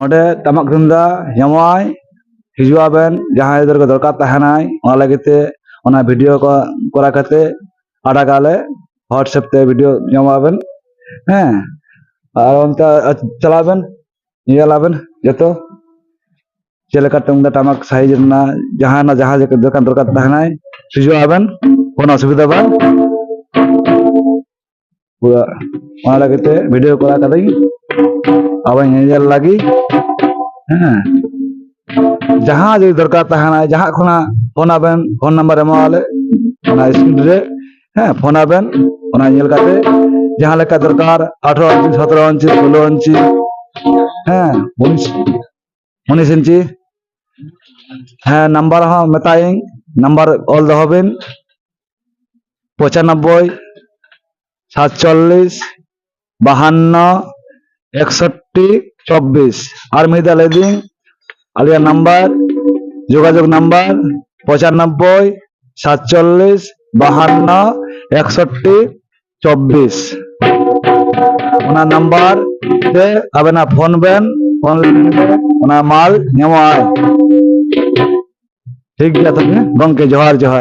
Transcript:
ᱚᱸᱰᱮ ᱴᱟᱢᱟᱠ ᱛᱩᱢᱫᱟᱜ ᱧᱟᱢᱚᱜᱼᱟᱭ ᱦᱤᱡᱩᱜ ᱟᱵᱮᱱ ᱡᱟᱦᱟᱸᱭ ᱫᱚᱨᱠᱟর ᱛᱟᱦᱮᱱᱟᱭ ᱚᱱᱟ ᱞᱟᱹᱜᱤᱫ ᱛᱮ ᱚᱱᱟ ᱵᱷᱤᱰᱤᱭᱳ ᱠᱚ ᱠᱚᱨᱟᱣ ᱠᱟᱛᱮ ᱟᱲᱟᱜᱟᱞᱮ হোয়াটসঅ্যাপ তে ভিডিও জমাবেন হ্যাঁ আর অন্তে চালাবেন ᱧᱮᱞᱟᱵᱮᱱ ᱡᱚᱛᱚ ᱪᱮᱫ ᱞᱮᱠᱟ ᱛᱩᱢᱫᱟᱜ ᱴᱟᱢᱟᱠ ᱥᱟᱭᱤᱡ ᱨᱮᱱᱟᱜ ᱡᱟᱦᱟᱸ ᱫᱚᱨᱠᱟর ᱛᱟᱦᱮᱱᱟᱭ ᱦᱤᱡᱩᱜ ᱟᱵᱮᱱ কোনো অসুবিধা ᱵᱟᱝ পুরো ᱚᱱᱟ ᱞᱟᱹᱜᱤᱫ ᱛᱮ ᱵᱷᱤᱰᱤᱭᱳ ᱠᱚᱨᱟᱣ ᱠᱟᱫᱟᱹᱧ ᱟᱵᱮᱱ ᱧᱮᱧᱮᱞ ᱞᱟᱹᱜᱤᱫ ᱦᱮᱸ ᱡᱟᱦᱟᱸ ᱡᱩᱫᱤ ᱫᱚᱨᱠᱟর ᱛᱟᱦᱮᱱᱟ ᱡᱟᱦᱟᱸ ᱠᱷᱚᱱᱟᱜ ᱯᱷᱳᱱ ᱟᱵᱮᱱ ᱯᱷᱳᱱ ᱱᱟᱢᱵᱟᱨ ᱮᱢᱚᱜᱼᱟᱞᱮ ᱚᱱᱟ ᱥক্রিন ᱨᱮ হ্যাঁ ফোন আবেন ওনা ᱧᱮᱞ কাতে যাহা লেখা দরকার 18 ইঞ্চি 17 ইঞ্চি 16 ইঞ্চি হ্যাঁ 19 ইঞ্চি হ্যাঁ নাম্বার হ্যাঁ মেতাইং নাম্বার অল দহবেন 95 47 52 61 24 আর মিদা লেদিং আলিয়া নাম্বার যোগাযোগ নাম্বার 95 47 52 61 24 ওনা নাম্বার তে আবেনা ফোন বেন ফোন ওনা মাল নেওয়ায় ঠিক গিয়া তবে গমকে জোহার জোহার